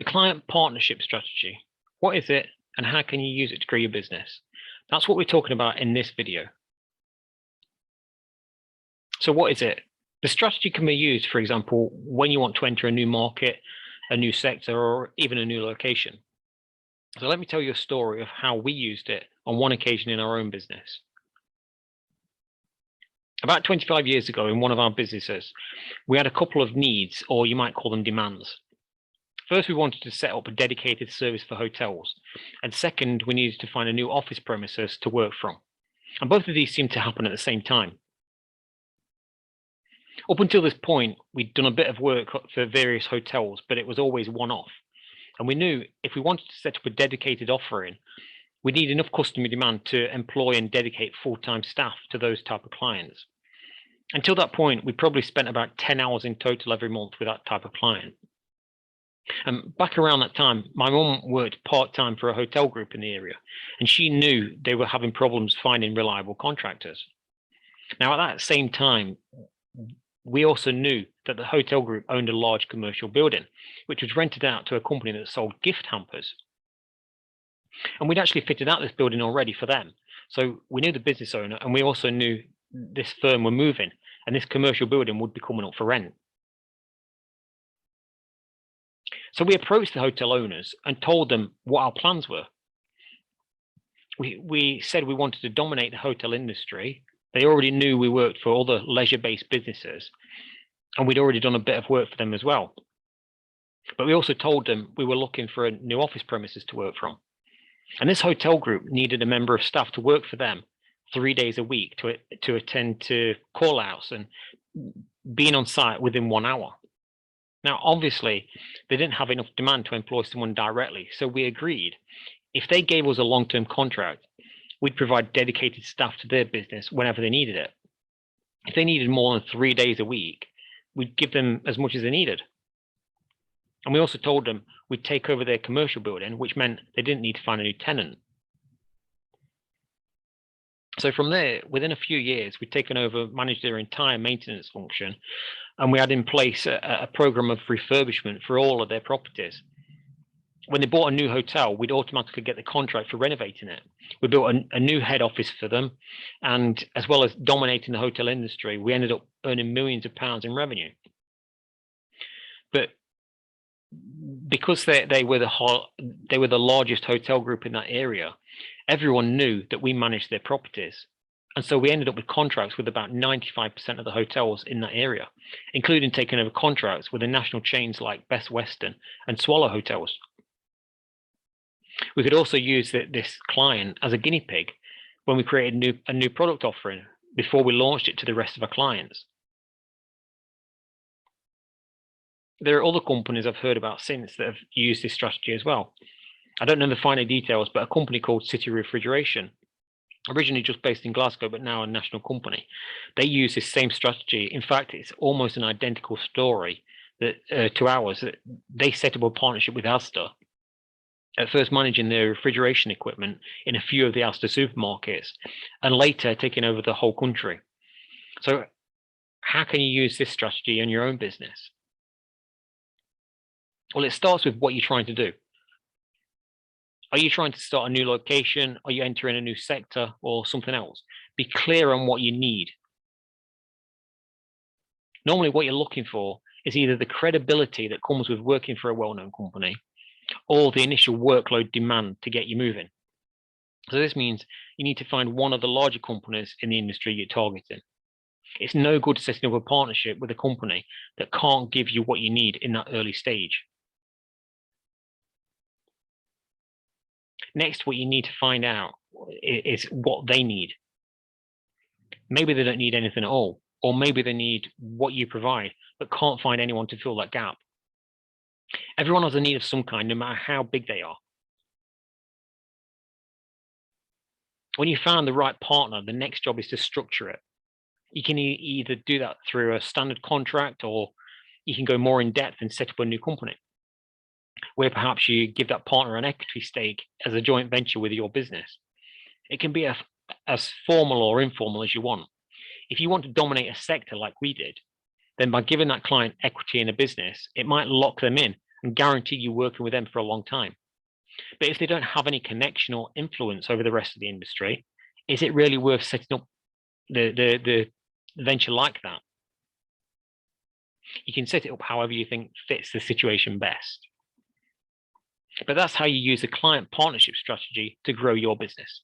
The client partnership strategy. What is it and how can you use it to grow your business? That's what we're talking about in this video. So what is it? The strategy can be used, for example, when you want to enter a new market, a new sector, or even a new location. So let me tell you a story of how we used it on one occasion in our own business. About 25 years ago in one of our businesses, we had a couple of needs, or you might call them demands. First, we wanted to set up a dedicated service for hotels. And second, we needed to find a new office premises to work from. And both of these seemed to happen at the same time. Up until this point, we'd done a bit of work for various hotels, but it was always one-off. And we knew if we wanted to set up a dedicated offering, we need enough customer demand to employ and dedicate full-time staff to those type of clients. Until that point, we probably spent about 10 hours in total every month with that type of client. And back around that time, my mum worked part-time for a hotel group in the area, and she knew they were having problems finding reliable contractors. Now, at that same time, we also knew that the hotel group owned a large commercial building, which was rented out to a company that sold gift hampers. And we'd actually fitted out this building already for them. So we knew the business owner, and we also knew this firm were moving, and this commercial building would be coming up for rent. So we approached the hotel owners and told them what our plans were. We said we wanted to dominate the hotel industry. They already knew we worked for other leisure-based businesses, and we'd already done a bit of work for them as well. But we also told them we were looking for a new office premises to work from. And this hotel group needed a member of staff to work for them 3 days a week to attend to call-outs and being on site within 1 hour. Now, obviously, they didn't have enough demand to employ someone directly, so we agreed if they gave us a long-term contract, we'd provide dedicated staff to their business whenever they needed it. If they needed more than 3 days a week, we'd give them as much as they needed. And we also told them we'd take over their commercial building, which meant they didn't need to find a new tenant. So from there, within a few years, we'd taken over, managed their entire maintenance function, and we had in place a program of refurbishment for all of their properties. When they bought a new hotel, we'd automatically get the contract for renovating it. We built a new head office for them, and as well as dominating the hotel industry, we ended up earning millions of pounds in revenue. But because they were the largest hotel group in that area, everyone knew that we managed their properties. And so we ended up with contracts with about 95% of the hotels in that area, including taking over contracts with the national chains like Best Western and Swallow Hotels. We could also use this client as a guinea pig when we created a new product offering before we launched it to the rest of our clients. There are other companies I've heard about since that have used this strategy as well. I don't know the finer details, but a company called City Refrigeration, originally just based in Glasgow, but now a national company, they use this same strategy. In fact, it's almost an identical story to ours. They set up a partnership with Asda, at first managing their refrigeration equipment in a few of the Asda supermarkets, and later taking over the whole country. So how can you use this strategy in your own business? Well, it starts with what you're trying to do. Are you trying to start a new location? Are you entering a new sector or something else? Be clear on what you need. Normally what you're looking for is either the credibility that comes with working for a well-known company or the initial workload demand to get you moving. So this means you need to find one of the larger companies in the industry you're targeting. It's no good setting up a partnership with a company that can't give you what you need in that early stage. Next, what you need to find out is what they need. Maybe they don't need anything at all, or maybe they need what you provide, but can't find anyone to fill that gap. Everyone has a need of some kind, no matter how big they are. When you found the right partner, the next job is to structure it. You can either do that through a standard contract, or you can go more in depth and set up a new company, where perhaps you give that partner an equity stake as a joint venture with your business. It can be as formal or informal as you want. If you want to dominate a sector like we did, then by giving that client equity in a business, it might lock them in and guarantee you working with them for a long time. But if they don't have any connection or influence over the rest of the industry, is it really worth setting up the venture like that? You can set it up however you think fits the situation best. But that's how you use a client partnership strategy to grow your business.